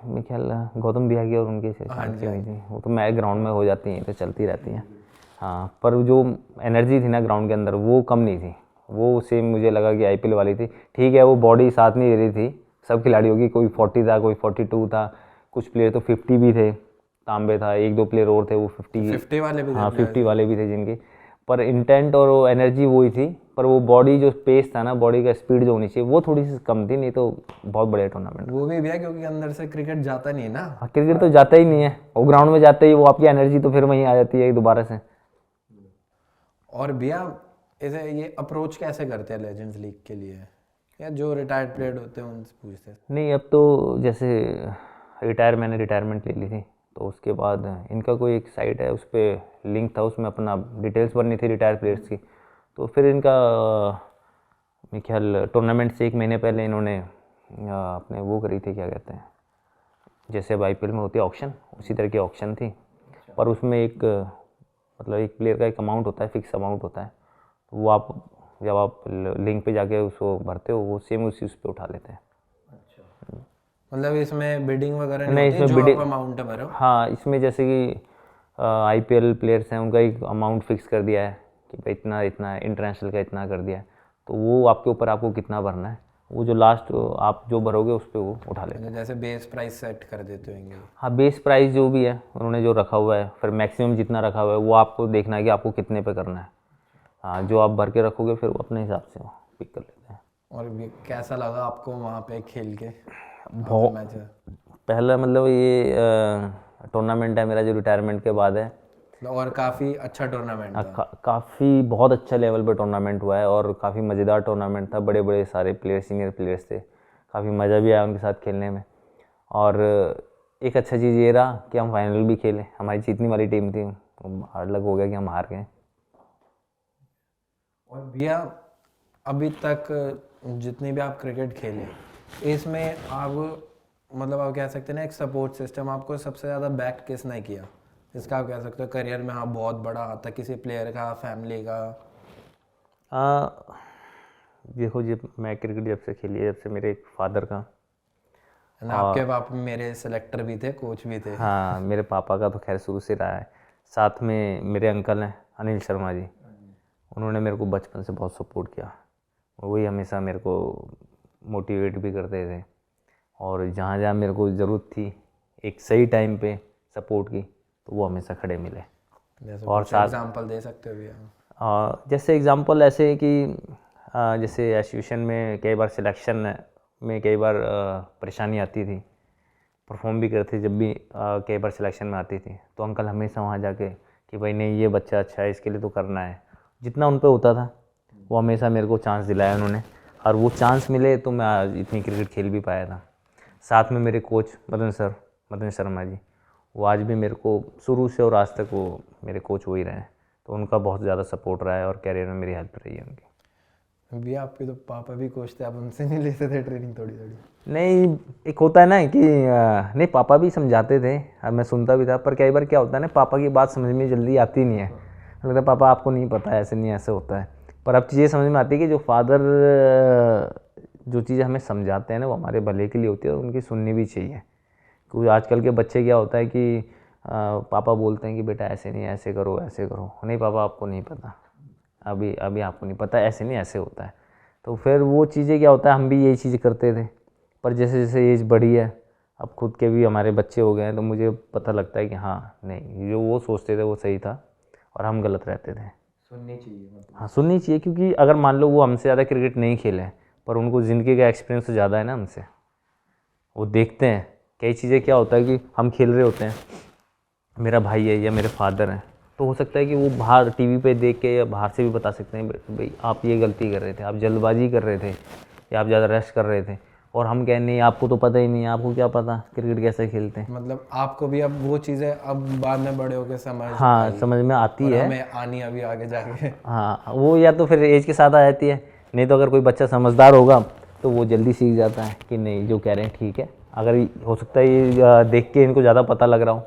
मेरे ख्याल गौतम भैया की और उनके से शांति हुई थी। वो तो मैच ग्राउंड में हो जाती हैं तो चलती रहती हैं। हाँ, पर जो एनर्जी थी ना ग्राउंड के अंदर वो कम नहीं थी। वो सेम मुझे लगा कि आईपीएल वाली थी। ठीक है, वो बॉडी साथ नहीं दे रही थी सब खिलाड़ियों की। कोई 40 था, कोई 42 था, कुछ प्लेयर तो 50 भी थे। तांबे था, 1-2 प्लेयर और थे वो 50 वाले भी थे। हाँ 50 वाले भी थे जिनके, पर इंटेंट और वो एनर्जी वही थी। पर वो बॉडी जो पेस था ना, बॉडी का स्पीड जो होनी चाहिए वो थोड़ी सी कम थी, नहीं तो बहुत बढ़िया टूर्नामेंट। वो भी भैया क्योंकि अंदर से क्रिकेट जाता नहीं है ना। हाँ, क्रिकेट तो जाता ही नहीं है, वो ग्राउंड में जाते ही वो आपकी एनर्जी तो फिर वहीं आ जाती है दोबारा से। और भैया ऐसे ये अप्रोच कैसे करते हैं लेजेंड्स लीग के लिए, या जो रिटायर्ड प्लेयर होते हैं उनसे पूछते हैं? नहीं, अब तो जैसे मैंने रिटायरमेंट ले ली थी, तो उसके बाद इनका कोई एक साइट है उस पर लिंक था, उसमें अपना डिटेल्स भरनी थी रिटायर्ड प्लेयर्स की। तो फिर इनका मेरे ख्याल टूर्नामेंट से 1 महीने पहले इन्होंने अपने वो करी थी, क्या कहते हैं, जैसे अब आईपीएल में होती है ऑक्शन, उसी तरह की ऑक्शन थी। पर उसमें एक मतलब एक प्लेयर का एक अमाउंट होता है, फिक्स अमाउंट होता है। तो वो आप जब आप लिंक पे जाके उसको भरते हो, वो सेम उसी उस पर उठा लेते हैं। मतलब इसमें बिडिंग वगैरह नहीं, नहीं होती, इसमें जो bidding- आप अमाउंट भरो? हाँ, इसमें जैसे कि आईपीएल प्लेयर्स हैं, उनका एक अमाउंट फिक्स कर दिया है कि भाई इतना इतना, इंटरनेशनल का इतना कर दिया है। तो वो आपके ऊपर आपको कितना भरना है, वो जो लास्ट आप जो भरोगे उस पर वो उठा लेते हैं। जैसे बेस प्राइस सेट कर देते होंगे। हाँ, बेस प्राइस जो भी है उन्होंने जो रखा हुआ है, फिर मैक्सिमम जितना रखा हुआ है वो आपको देखना है कि आपको कितने पे करना है। हाँ, जो आप भर के रखोगे फिर वो अपने हिसाब से पिक कर लेते हैं। और भी कैसा लगा आपको वहाँ पे खेल के? बहुत मैच पहला मतलब ये टूर्नामेंट है मेरा जो रिटायरमेंट के बाद है। और काफ़ी अच्छा टूर्नामेंट था। काफ़ी बहुत अच्छा लेवल पे टूर्नामेंट हुआ है और काफ़ी मज़ेदार टूर्नामेंट था। बड़े बड़े सारे प्लेयर, सीनियर प्लेयर्स थे, काफ़ी मज़ा भी आया उनके साथ खेलने में। और एक अच्छा चीज़ ये रहा कि हम फाइनल भी खेले। हमारी जीतने वाली टीम थी, हार्ड लक हो गया कि हम हार गए। और भैया अभी तक जितनी भी आप क्रिकेट खेले, इसमें आप मतलब आप कह सकते हैं ना, एक सपोर्ट सिस्टम आपको सबसे ज़्यादा बैक किसने किया, इसका आप कह सकते हो करियर में हाँ बहुत बड़ा हाथ था, किसी प्लेयर का, फैमिली का? देखो, जब मैं क्रिकेट जब से खेली है, जब से मेरे एक फादर का, आपके पापा मेरे सेलेक्टर भी थे, कोच भी थे। हाँ, मेरे पापा का तो खैर शुरू से रहा है। साथ में मेरे अंकल हैं अनिल शर्मा जी, उन्होंने मेरे को बचपन से बहुत सपोर्ट किया। वही हमेशा मेरे को मोटिवेट भी करते थे, और जहाँ जहाँ मेरे को ज़रूरत थी एक सही टाइम पे सपोर्ट की, तो वो हमेशा खड़े मिले। जैसे और कुछ एग्जांपल दे सकते हो भैया? जैसे एग्जांपल ऐसे है कि जैसे एसोसिएशन में कई बार सिलेक्शन में कई बार परेशानी आती थी, परफॉर्म भी करते जब भी कई बार सिलेक्शन में आती थी, तो अंकल हमेशा वहाँ जाके कि भाई नहीं, ये बच्चा अच्छा है, इसके लिए तो करना है। जितना उन पे होता था वो हमेशा मेरे को चांस दिलाया उन्होंने, और वो चांस मिले तो मैं आज इतनी क्रिकेट खेल भी पाया था। साथ में मेरे कोच मदन शर्मा जी, वो आज भी मेरे को शुरू से और आज तक वो मेरे कोच वही रहे हैं। तो उनका बहुत ज़्यादा सपोर्ट रहा है और कैरियर में मेरी हेल्प रही है उनकी। भैया आपके तो पापा भी कोच थे, आप उनसे नहीं लेते थे ट्रेनिंग थोड़ी थोड़ी? नहीं, एक होता है ना कि नहीं, पापा भी समझाते थे और मैं सुनता भी था, पर कई बार क्या होता है ना, पापा की बात समझ में जल्दी आती नहीं है। लगता है पापा आपको नहीं पता, ऐसे नहीं, ऐसे होता है। पर अब चीज़ें समझ में आती है कि जो फादर जो चीज़ें हमें समझाते हैं ना, वो हमारे भले के लिए होती है और उनकी सुननी भी चाहिए। क्योंकि आजकल के बच्चे क्या होता है कि पापा बोलते हैं कि बेटा ऐसे नहीं, ऐसे करो, ऐसे करो। नहीं पापा, आपको नहीं पता, अभी आपको नहीं पता, ऐसे नहीं, ऐसे होता है। तो फिर वो चीज़ें क्या होता है, हम भी यही चीज़ करते थे, पर जैसे जैसे एज बढ़ी है, अब खुद के भी हमारे बच्चे हो गए हैं, तो मुझे पता लगता है कि हाँ नहीं, जो वो सोचते थे वो सही था और हम गलत रहते थे। सुननी चाहिए मतलब? हाँ, सुननी चाहिए, क्योंकि अगर मान लो वो हमसे ज़्यादा क्रिकेट नहीं खेले, पर उनको ज़िंदगी का एक्सपीरियंस तो ज़्यादा है ना हमसे। वो देखते हैं कई चीज़ें, क्या होता है कि हम खेल रहे होते हैं, मेरा भाई है या मेरे फादर हैं, तो हो सकता है कि वो बाहर टीवी पे देख के या बाहर से भी बता सकते हैं भाई आप ये गलती कर रहे थे, आप जल्दबाजी कर रहे थे, या आप ज़्यादा रेस्ट कर रहे थे। और हम कहें नहीं, आपको तो पता ही नहीं है, आपको क्या पता क्रिकेट कैसे खेलते हैं। मतलब आपको भी अब वो चीज़ें अब बाद में बड़े होकर समझ हाँ, समझ में आती है। हमें आनी अभी आगे जाके। हाँ, वो या तो फिर एज के साथ आ जाती है, नहीं तो अगर कोई बच्चा समझदार होगा तो वो जल्दी सीख जाता है कि नहीं, जो कह रहे हैं ठीक है। अगर हो सकता है ये देख के इनको ज़्यादा पता लग रहा हो,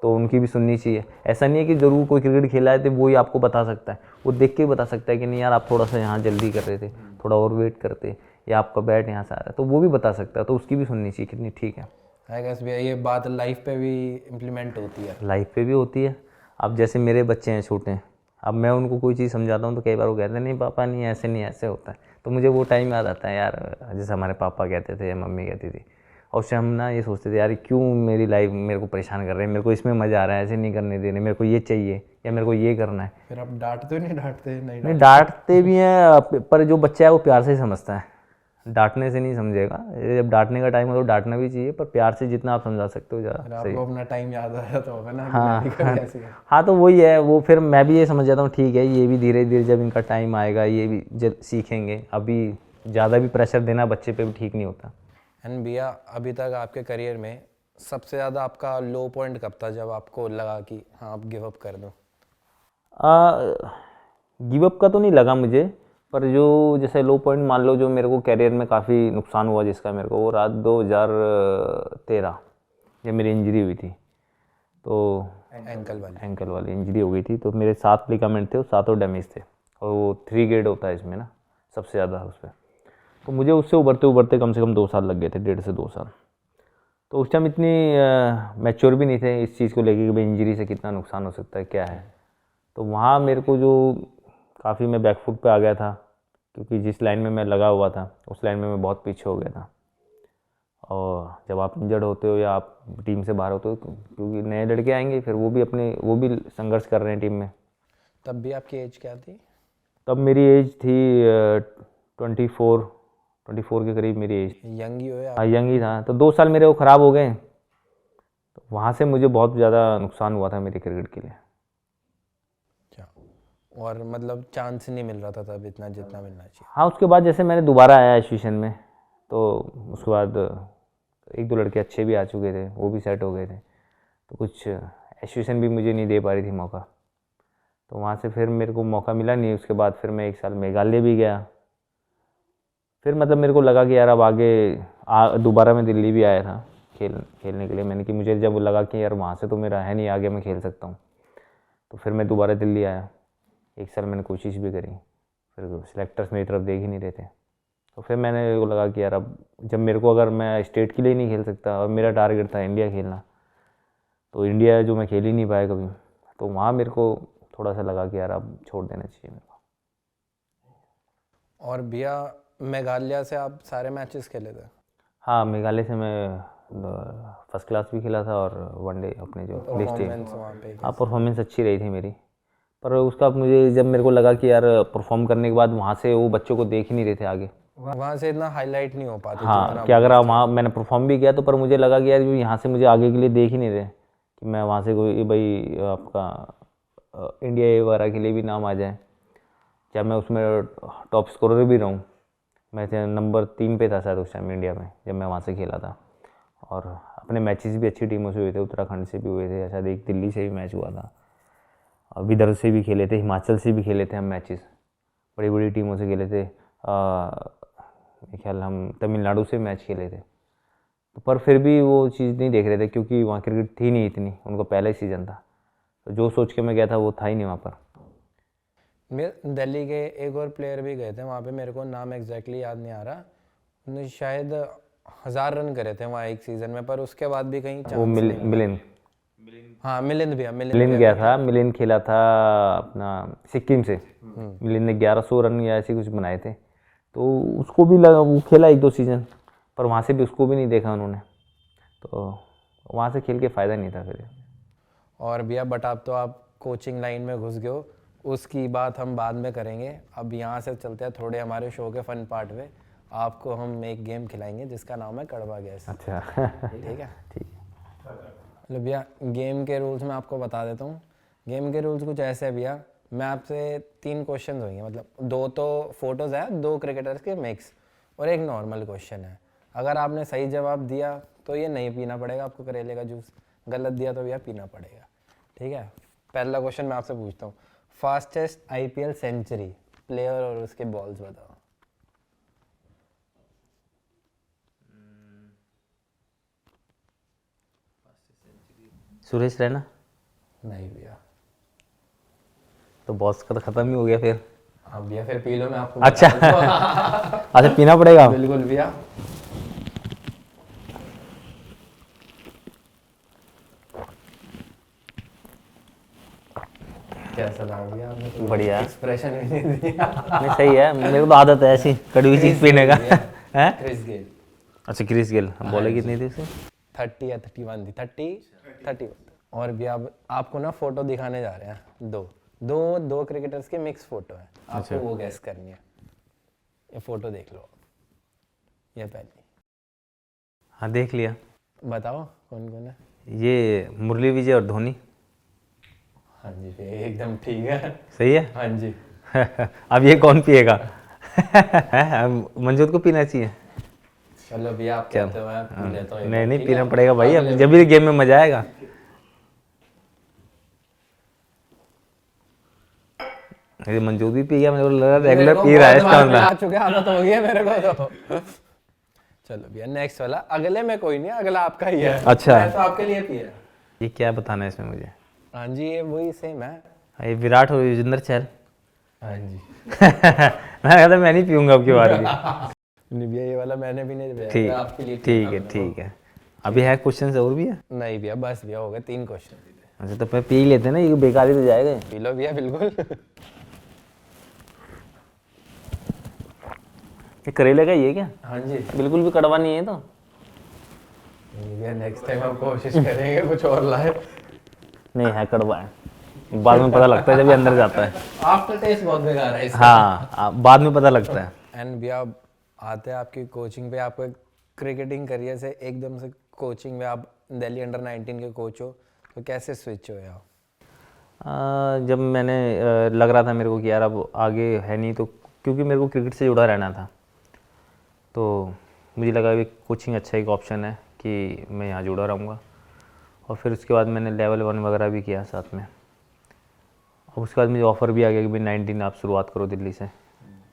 तो उनकी भी सुननी चाहिए। ऐसा नहीं है कि ज़रूर कोई क्रिकेट खेला है तो वो ही आपको बता सकता है, वो देख के भी बता सकता है कि नहीं यार, आप थोड़ा सा यहाँ जल्दी कर रहे थे, थोड़ा और वेट करते, या आपका बैट यहाँ से आ रहा है, तो वो भी बता सकता है, तो उसकी भी सुननी चाहिए कितनी ठीक है। आई गेस भैया ये बात लाइफ पे भी इम्प्लीमेंट होती है। लाइफ पे भी होती है। अब जैसे मेरे बच्चे हैं छोटे, अब मैं उनको कोई चीज़ समझाता हूँ तो कई बार वो कहते हैं नहीं पापा नहीं ऐसे होता है। तो मुझे वो टाइम याद आता है यार, जैसे हमारे पापा कहते थे या मम्मी कहती थी, और उससे हम ना ये सोचते थे यार क्यों मेरी लाइफ मेरे को परेशान कर रहे हैं, मेरे को इसमें मज़ा आ रहा है, ऐसे नहीं करने दे रहे, मेरे को ये चाहिए या मेरे को ये करना है। फिर आप डांटते नहीं? नहीं डांटते भी हैं, पर जो बच्चा है वो प्यार से ही समझता है, डांटने से नहीं समझेगा। जब डांटने का टाइम हो तो डांटना भी चाहिए, पर प्यार से जितना आप समझा सकते हो ज़्यादा सही। आपको अपना टाइम याद आया तो होगा ना कि हाँ मैं भी कभी ऐसे ही। हाँ, तो वही है वो। फिर मैं भी ये समझ जाता हूँ ठीक है, ये भी धीरे धीरे जब इनका टाइम आएगा ये भी सीखेंगे। अभी ज़्यादा भी प्रेशर देना बच्चे पे भी ठीक नहीं होता। एंड भैया अभी तक आपके करियर में सबसे ज़्यादा आपका लो पॉइंट कब था जब आपको लगा कि हाँ आप गिव अप कर दो? गिव अप का तो नहीं लगा मुझे, पर जो जैसे लो पॉइंट मान लो जो मेरे को करियर में काफ़ी नुकसान हुआ जिसका मेरे को, वो रात 2013 जब मेरी इंजरी हुई थी। तो एंकल वाली इंजरी हो गई थी। तो मेरे 7 लिगामेंट थे, वो 7 डैमेज थे, और वो 3 ग्रेड होता है इसमें ना सबसे ज़्यादा उस पर। तो मुझे उससे उभरते कम से कम 2 साल लग गए थे, 1.5 से 2 साल। तो उस टाइम इतनी मैच्योर भी नहीं थे इस चीज़ को लेके कि भाई इंजरी से कितना नुकसान हो सकता है क्या है। तो वहाँ मेरे को जो काफ़ी मैं बैकफुट पे आ गया था, क्योंकि जिस लाइन में मैं लगा हुआ था उस लाइन में मैं बहुत पीछे हो गया था। और जब आप इंजर्ड होते हो या आप टीम से बाहर होते हो, क्योंकि नए लड़के आएंगे फिर वो भी संघर्ष कर रहे हैं टीम में। तब भी आपकी एज क्या थी? तब मेरी एज थी 24 के करीब मेरी एज। यंग ही हो या? हाँ यंग ही था। तो 2 साल मेरे वो ख़राब हो गए, तो वहाँ से मुझे बहुत ज़्यादा नुकसान हुआ था मेरे क्रिकेट के लिए। अच्छा, और मतलब चांस नहीं मिल रहा था तब इतना जितना मिलना चाहिए? हाँ, उसके बाद जैसे मैंने दोबारा आया एसोसिएशन में, तो उसके बाद 1-2 लड़के अच्छे भी आ चुके थे, वो भी सेट हो गए थे। तो कुछ एसोसिएशन भी मुझे नहीं दे पा रही थी मौका, तो वहाँ से फिर मेरे को मौका मिला नहीं। उसके बाद फिर मैं 1 साल मेघालय भी गया। फिर मतलब मेरे को लगा कि यार अब आगे दोबारा मैं दिल्ली भी आया था खेलने के लिए। मैंने कि मुझे जब लगा कि यार वहाँ से तो मेरा है नहीं आगे मैं खेल सकता हूँ, तो फिर मैं दोबारा दिल्ली आया। 1 साल मैंने कोशिश भी करी, फिर सिलेक्टर्स मेरी तरफ देख ही नहीं रहे थे। तो फिर मैंने को लगा कि यार अब जब मेरे को अगर मैं स्टेट के लिए नहीं खेल सकता और मेरा टारगेट था इंडिया खेलना, तो इंडिया जो मैं खेल ही नहीं पाया कभी, तो वहाँ मेरे को थोड़ा सा लगा कि यार अब छोड़ देना चाहिए मेरे को। और भैया मेघालय से आप सारे मैचेस खेले थे? हाँ, मेघालय से मैं फर्स्ट क्लास भी खेला था और वनडे अपने जो परफॉर्मेंस वहाँ पे? हाँ, परफॉर्मेंस अच्छी रही थी मेरी। पर उसका मुझे जब मेरे को लगा कि यार परफॉर्म करने के बाद वहाँ से वो बच्चों को देख ही नहीं रहे थे आगे। वहाँ से इतना हाईलाइट नहीं हो पाती? हाँ, कि अगर वहाँ मैंने परफॉर्म भी किया तो, पर मुझे लगा कि यार यहाँ से मुझे आगे के लिए देख ही नहीं रहे कि मैं वहाँ से कोई भाई आपका इंडिया ए वगैरह के लिए भी नाम आ जाए, चाहे मैं उसमें टॉप स्कोरर भी रहूँ। मैं नंबर 3 पे था शायद उस टाइम इंडिया में जब मैं वहाँ से खेला था। और अपने मैचेस भी अच्छी टीमों से हुए थे, उत्तराखंड से भी हुए थे, शायद एक दिल्ली से भी मैच हुआ था, और विदर्भ से भी खेले थे, हिमाचल से भी खेले थे हम मैचेस, बड़ी बड़ी टीमों से खेले थे। मेरे ख्याल हम तमिलनाडु से मैच खेले थे। तो पर फिर भी वो चीज़ नहीं देख रहे थे, क्योंकि वहाँ क्रिकेट थी नहीं इतनी, उनका पहला ही सीज़न था। तो जो सोच के मैं गया था वो था ही नहीं वहाँ पर। दिल्ली के एक और प्लेयर भी गए थे वहाँ पे, मेरे को नाम एग्जैक्टली याद नहीं आ रहा, उन्होंने शायद 1000 रन करे थे वहाँ एक सीज़न में, पर उसके बाद भी कहीं वो मिलिंद। हाँ मिलिंद गया था। मिलिंद खेला था अपना सिक्किम से। मिलिंद ने 1100 रन या ऐसे कुछ बनाए थे। तो उसको भी लगा, वो खेला 1-2 सीज़न, पर वहाँ से भी उसको भी नहीं देखा उन्होंने, तो वहाँ से खेल के फ़ायदा नहीं था फिर। और भैया बट आप तो आप कोचिंग लाइन में घुस गए हो, उसकी बात हम बाद में करेंगे। अब यहाँ से चलते हैं थोड़े हमारे शो के फन पार्ट में। आपको हम एक गेम खिलाएंगे जिसका नाम है कड़वा गैस। अच्छा ठीक है? ठीक है। मतलब भैया गेम के रूल्स मैं आपको बता देता हूँ। गेम के रूल्स कुछ ऐसे है भैया, मैं आपसे 3 क्वेश्चन होंगे, मतलब 2 तो फोटोज़ है 2 क्रिकेटर्स के मिक्स और एक नॉर्मल क्वेश्चन है। अगर आपने सही जवाब दिया तो ये नहीं पीना पड़ेगा आपको करेले का जूस, गलत दिया तो भैया पीना पड़ेगा। ठीक है? पहला क्वेश्चन मैं आपसे पूछता हूँ, फास्टेस्ट IPL सेंचुरी प्लेयर और उसके बॉल्स बताओ। सुरेश रैना। नहीं भैया। तो बॉस का तो ख़त्म ही हो गया फिर। हाँ भैया फिर पी लो, मैं आपको अच्छा अच्छा, पीना पड़ेगा। बिल्कुल भैया। कैसा लगा भैया आपने तो बढ़िया। एक्सप्रेशन भी नहीं दिया। नहीं सही है, मेरे को तो आदत है ऐसी कड़वी चीज़ पीने का है। क्रिस गेल अच्छा क्रिस गेल, हम बोले कितनी थी उसे? 30 या 31 थी, 31। और भी अब आपको ना फोटो दिखाने जा रहे हैं, दो क्रिकेटर्स के मिक्स फोटो है, आपको वो गैस करनी है। ये फोटो देख लो, ये पहली, हाँ देख लिया। बताओ कौन कौन है। ये मुरली विजय और धोनी। हाँ जी भैया, एकदम ठीक है। सही है। हाँ जी। अब ये कौन पिएगा? मंजूर को पीना चाहिए। चलो भैया आप कहते हो, मैं पी लेता हूँ। नहीं नहीं, पीना पड़ेगा भाई, अब जब भी गेम में मजा आएगा। ये मंजूर भी पी गया, मेरे को लगा रेगुलर पी रहा है इसका मतलब। आ चुके, आदत हो गई है मेरे को तो। चलो भैया नेक्स्ट वाला, अगले में कोई नहीं, अगला आपका ही है। अच्छा। मैं तो आपके लिए पिया। ये क्या बताना है इसमें मुझे? हाँ जी, ये वही सेम है। ये विराट और युजवेंद्र चहल। हाँ जी। मैं कहता मैं नहीं पीऊंगा अब की बार भी। नहीं भैया, ये वाला मैंने भी नहीं दिया, ठीक आपके लिए ठीक है ठीक है। अभी है क्वेश्चन और भी है? नहीं भैया, बस भैया हो गए 3 क्वेश्चन। अच्छा तो मैं पी ही लेते ना, ये बेकार ही तो जाएगा। पी लो भैया बिल्कुल। ये करेले का ही है क्या? हाँ जी। बिल्कुल भी कड़वा नहीं है तो? नहीं भैया, नेक्स्ट टाइम हम कोशिश करेंगे कुछ और लाए। नहीं है, कड़वा है, बाद में पता लगता है जब ये अंदर जाता है। आफ्टर टेस्ट बहुत बेकार है इसका। हाँ बाद में पता लगता है। एंड भैया आते हैं आपकी कोचिंग पे, आपको क्रिकेटिंग करियर से एकदम से कोचिंग में आप दिल्ली अंडर 19 के कोच हो, तो कैसे स्विच हुए आप? जब मैंने लग रहा था मेरे को कि यार अब आगे है नहीं, तो क्योंकि मेरे को क्रिकेट से जुड़ा रहना था, तो मुझे लगा कि कोचिंग अच्छा एक ऑप्शन है कि मैं यहाँ जुड़ा रहूँगा। और फिर उसके बाद मैंने लेवल 1 वगैरह भी किया साथ में। और उसके बाद मुझे ऑफ़र भी आ गया कि भाई 19 आप शुरुआत करो दिल्ली से।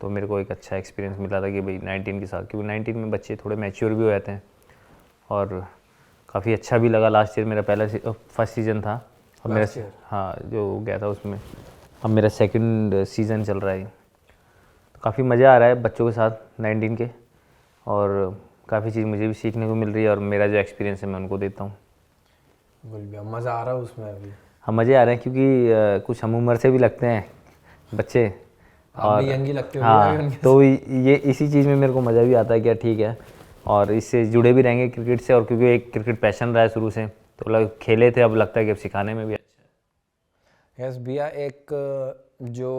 तो मेरे को एक अच्छा एक्सपीरियंस मिला था कि भाई 19 के साथ, क्योंकि 19 में बच्चे थोड़े मैच्योर भी हो जाते हैं। और काफ़ी अच्छा भी लगा। लास्ट ईयर मेरा फर्स्ट सीज़न था, और मेरा हाँ जो गया था उसमें, अब मेरा सेकंड सीज़न चल रहा है। तो काफ़ी मज़ा आ रहा है बच्चों के साथ 19 के, और काफ़ी चीज़ मुझे भी सीखने को मिल रही है, और मेरा जो एक्सपीरियंस है मैं उनको देता हूँ। बिल्कुल मज़ा आ रहा है उसमें अभी। हाँ मज़े आ रहे हैं, क्योंकि कुछ हम उम्र से भी लगते हैं बच्चे, आप भी यंग ही लगते हो। हाँ तो ये इसी चीज़ में मेरे को मज़ा भी आता है, क्या ठीक है, और इससे जुड़े भी रहेंगे क्रिकेट से। और क्योंकि एक क्रिकेट पैशन रहा है शुरू से, तो खेले थे, अब लगता है कि अब सिखाने में भी अच्छा है। यस भैया, एक जो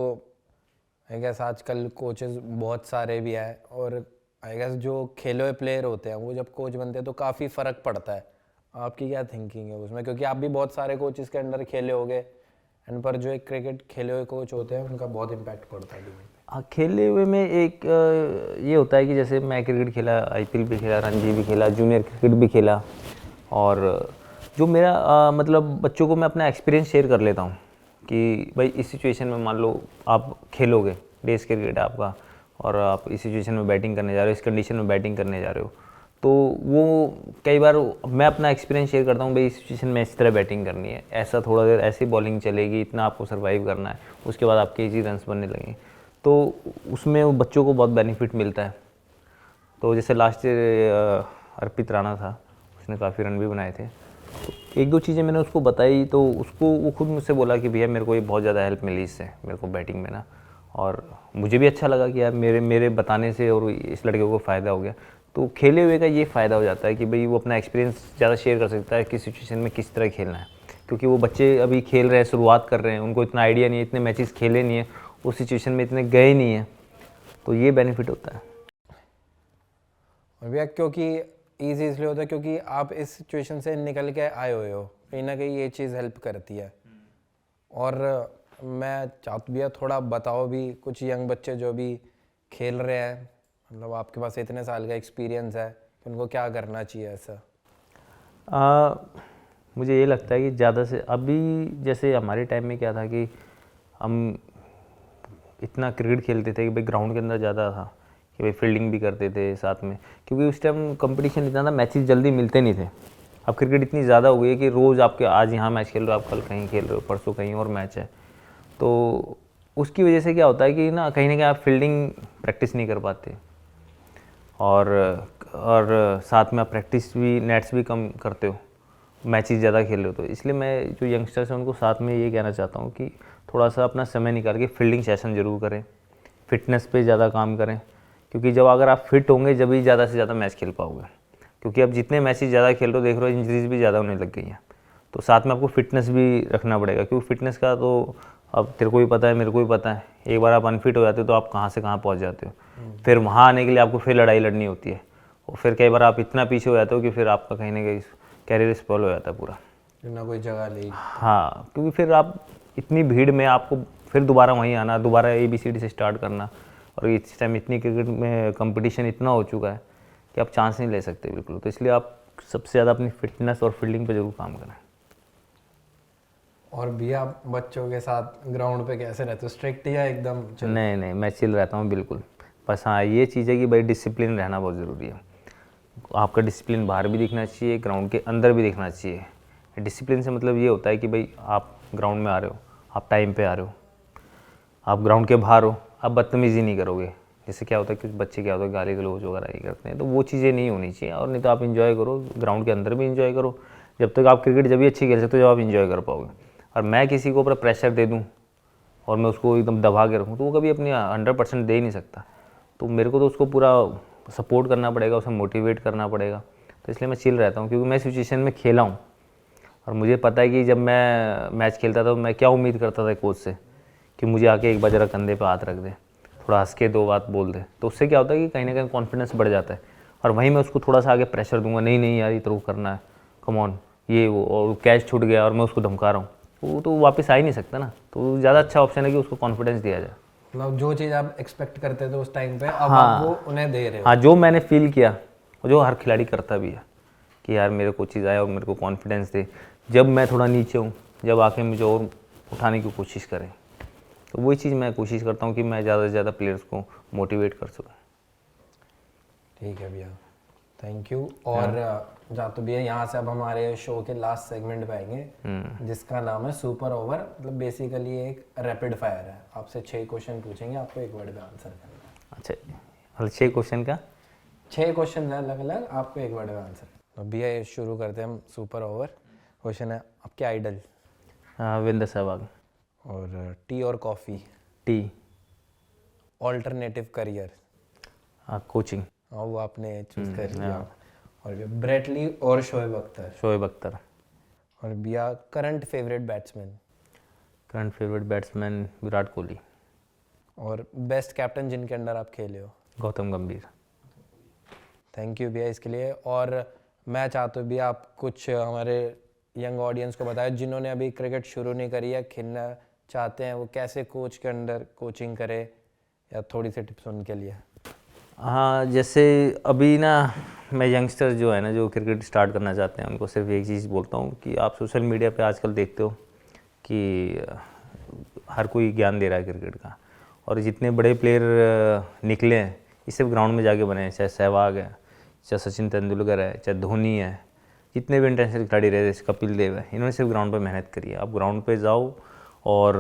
आई गेस आजकल कोचेस बहुत सारे भी हैं, और आई गेस जो खेले हुए प्लेयर होते हैं वो जब कोच बनते हैं तो काफ़ी फ़र्क पड़ता है। आपकी क्या थिंकिंग है उसमें? क्योंकि आप भी बहुत सारे कोचेस के अंडर खेले होगे, एंड पर जो एक क्रिकेट खेले हुए कोच होते हैं उनका बहुत इम्पैक्ट पड़ता है। हाँ खेले हुए में एक ये होता है कि जैसे मैं क्रिकेट खेला, IPL भी खेला, रणजी भी खेला, जूनियर क्रिकेट भी खेला, और जो मेरा मतलब बच्चों को मैं अपना एक्सपीरियंस शेयर कर लेता हूँ कि भाई इस सिचुएशन में मान लो आप खेलोगे, डेज क्रिकेट है आपका, और आप इस सिचुएशन में बैटिंग करने जा रहे हो, इस कंडीशन में बैटिंग करने जा रहे हो, तो वो कई बार मैं अपना एक्सपीरियंस शेयर करता हूँ, भाई इस सिचुएशन में इस तरह बैटिंग करनी है, ऐसा थोड़ा देर ऐसी बॉलिंग चलेगी, इतना आपको सर्वाइव करना है, उसके बाद आपके इजी रन्स बनने लगेंगे। तो उसमें वो बच्चों को बहुत बेनिफिट मिलता है। तो जैसे लास्ट ईयर अर्पित राणा था, उसने काफ़ी रन भी बनाए थे, तो 1-2 चीज़ें मैंने उसको बताई, तो उसको वो खुद मुझसे बोला कि भैया मेरे को ये बहुत ज़्यादा हेल्प मिली इससे मेरे को बैटिंग में ना, और मुझे भी अच्छा लगा कि यार मेरे बताने से और इस लड़के को फ़ायदा हो गया। तो खेले हुए का ये फ़ायदा हो जाता है कि भाई वो अपना एक्सपीरियंस ज़्यादा शेयर कर सकता है किस सिचुएशन में किस तरह खेलना है, क्योंकि वो बच्चे अभी खेल रहे हैं, शुरुआत कर रहे हैं, उनको इतना आइडिया नहीं है, इतने मैचेस खेले नहीं है, उस सिचुएशन में इतने गए नहीं हैं, तो ये बेनिफिट होता है। और भैया क्योंकि ईजी इसलिए होता है क्योंकि आप इस सिचुएशन से निकल के आए हुए हो, कहीं ना कहीं ये चीज़ हेल्प करती है। और मैं चाहता भैया थोड़ा बताओ भी, कुछ यंग बच्चे जो भी खेल रहे हैं, मतलब आपके पास इतने साल का एक्सपीरियंस है, तो उनको क्या करना चाहिए ऐसा? मुझे ये लगता है कि ज़्यादा से अभी जैसे हमारे टाइम में क्या था कि हम इतना क्रिकेट खेलते थे कि भाई ग्राउंड के अंदर ज़्यादा था कि भाई फील्डिंग भी करते थे साथ में, क्योंकि उस टाइम कंपटीशन इतना था, मैचेस जल्दी मिलते नहीं थे। अब क्रिकेट इतनी ज़्यादा हो गई है कि रोज़ आपके आज यहाँ मैच खेल रहे हो, आप कल कहीं खेल रहे हो, परसों कहीं और मैच है, तो उसकी वजह से क्या होता है कि ना कहीं आप फील्डिंग प्रैक्टिस नहीं कर पाते, और साथ में आप प्रैक्टिस भी नेट्स भी कम करते हो, मैचेस ज़्यादा खेल रहे हो, तो इसलिए मैं जो यंगस्टर्स हैं उनको साथ में ये कहना चाहता हूँ कि थोड़ा सा अपना समय निकाल के फील्डिंग सेशन ज़रूर करें, फिटनेस पे ज़्यादा काम करें, क्योंकि जब अगर आप फिट होंगे जब ही ज़्यादा से ज़्यादा मैच खेल पाओगे। क्योंकि अब जितने मैचेस ज़्यादा खेल रहे हो, देख रहे हो इंजरीज भी ज़्यादा होने लग गई हैं, तो साथ में आपको फिटनेस भी रखना पड़ेगा। क्योंकि फिटनेस का तो अब तेरे को भी पता है, मेरे को भी पता है, एक बार आप अनफिट हो जाते हो तो आप कहाँ से कहाँ पहुँच जाते हो। फिर वहाँ आने के लिए आपको फिर लड़ाई लड़नी होती है, और फिर कई बार आप इतना पीछे हो जाते हो कि फिर आपका कहीं ना कहीं कैरियर स्पॉइल हो जाता है पूरा। ना कोई जगह ले। हाँ, क्योंकि फिर आप इतनी भीड़ में आपको फिर दोबारा वहीं आना, दोबारा ABCD से स्टार्ट करना, और इस टाइम इतनी क्रिकेट में कंपटीशन इतना हो चुका है कि आप चांस नहीं ले सकते बिल्कुल। तो इसलिए आप सबसे ज़्यादा अपनी फिटनेस और फील्डिंग पे जरूर काम करें। और भी आप बच्चों के साथ ग्राउंड पे कैसे रहते हो, स्ट्रिक्ट या एकदम नहीं नहीं, मैं चिल रहता हूँ बिल्कुल। बस हाँ, ये चीज़ है कि भाई डिसिप्लिन रहना बहुत ज़रूरी है। आपका डिसिप्लिन बाहर भी दिखना चाहिए, ग्राउंड के अंदर भी दिखना चाहिए। डिसिप्लिन से मतलब ये होता है कि भाई आप ग्राउंड में आ रहे हो, आप टाइम पे आ रहे हो, आप ग्राउंड के बाहर हो, आप बदतमीज़ी नहीं करोगे। जैसे क्या होता है कि बच्चे क्या होता है गाली गलौज वगैरह ये करते हैं, तो वो चीज़ें नहीं होनी चाहिए। और नहीं तो आप इन्जॉय करो, ग्राउंड के अंदर भी इन्जॉय करो। जब तक आप क्रिकेट जब भी अच्छी खेल सकते हो जब आप इन्जॉय कर पाओगे। और मैं किसी को ऊपर प्रेशर दे दूँ और मैं उसको एकदम दबा के रखूँ तो वो कभी अपनी 100% दे ही नहीं सकता। तो मेरे को तो उसको पूरा सपोर्ट करना पड़ेगा, उसे मोटिवेट करना पड़ेगा। तो इसलिए मैं चिल रहता हूँ, क्योंकि मैं सिचुएशन में खेला हूँ और मुझे पता है कि जब मैं मैच खेलता था तो मैं क्या उम्मीद करता था कोच से कि मुझे आके एक बार जरा कंधे पे हाथ रख दे, थोड़ा हंस के 2 बात बोल दे। तो उससे क्या होता है कि कहीं ना कहीं कॉन्फिडेंस बढ़ जाता है। और वहीं मैं उसको थोड़ा सा आगे प्रेशर दूंगा, नहीं नहीं यार ये तो करना है, कम ऑन, ये वो, और कैच छूट गया और मैं उसको धमका रहा हूँ, वो तो वापस आ ही नहीं सकता ना। तो ज़्यादा अच्छा ऑप्शन है कि उसको कॉन्फिडेंस दिया जाए। मतलब जो चीज़ आप एक्सपेक्ट करते थे उस टाइम पे अब हाँ, आप वो उन्हें दे रहे हो। हाँ, जो मैंने फील किया और जो हर खिलाड़ी करता भी है कि यार मेरे को चीज़ आए और मेरे को कॉन्फिडेंस दे, जब मैं थोड़ा नीचे हूँ, जब आके मुझे और उठाने की कोशिश करें। तो वही चीज़ मैं कोशिश करता हूँ कि मैं ज़्यादा से ज़्यादा प्लेयर्स को मोटिवेट कर सकूँ। ठीक है भैया, थैंक यू। और जा तो भैया यहाँ से अब हमारे शो के लास्ट सेगमेंट पे आएंगे जिसका नाम है सुपर ओवर। मतलब बेसिकली एक रैपिड फायर है, आपसे 6 क्वेश्चन पूछेंगे, आपको एक वर्ड में आंसर करना है। अच्छा, मतलब 6 क्वेश्चन का 6 क्वेश्चन है अलग अलग, आपको एक वर्ड में आंसर। तो भैया ये शुरू करते हैं हम सुपर ओवर। क्वेश्चन है आपके आइडल। वीरेंद्र सहवाग। और टी और coffee. T. Alternative career. Coaching. हाँ वो आपने चूज कर लिया। और भैया ब्रेटली और शोएब अख्तर। शोएब अख्तर। और भैया current favourite batsman. Current favourite batsman Virat Kohli. और बेस्ट कैप्टन जिनके अंडर आप खेले हो। गौतम गंभीर। थैंक यू भैया इसके लिए। और मैं चाहता हूँ भैया आप कुछ हमारे यंग ऑडियंस को बताएं जिन्होंने अभी क्रिकेट शुरू नहीं करी है, खेलना चाहते हैं, वो कैसे कोच के अंडर कोचिंग करे, या थोड़ी सी टिप्स उनके लिए। हाँ, जैसे अभी ना मैं यंगस्टर्स जो है ना जो क्रिकेट स्टार्ट करना चाहते हैं उनको सिर्फ एक चीज़ बोलता हूँ कि आप सोशल मीडिया पे आजकल देखते हो कि हर कोई ज्ञान दे रहा है क्रिकेट का, और जितने बड़े प्लेयर निकले हैं ये सिर्फ ग्राउंड में जाके बने हैं। चाहे सहवाग है, चाहे सचिन तेंदुलकर है, चाहे धोनी है, जितने भी इंटरनेशनल खिलाड़ी रहे, जैसे कपिल देव है, इन्होंने सिर्फ ग्राउंड पे मेहनत करी है। आप ग्राउंड पे जाओ और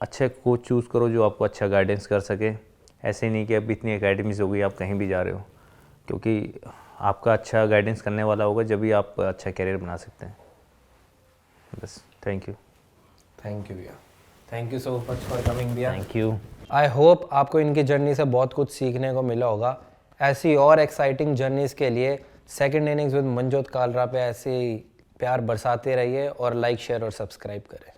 अच्छे कोच चूज़ करो जो आपको अच्छा गाइडेंस कर सके। ऐसे नहीं कि अब इतनी एकेडमीज हो गई आप कहीं भी जा रहे हो, क्योंकि आपका अच्छा गाइडेंस करने वाला होगा जब भी आप अच्छा कैरियर बना सकते हैं। बस, थैंक यू। थैंक यू भैया, thank you so much for coming भैया। Thank you. आई होप आपको इनकी जर्नी से बहुत कुछ सीखने को मिला होगा। ऐसी और एक्साइटिंग जर्नीज़ के लिए second innings with Manjot Kalra पे ऐसे ही प्यार बरसाते रहिए और लाइक शेयर और सब्सक्राइब करें।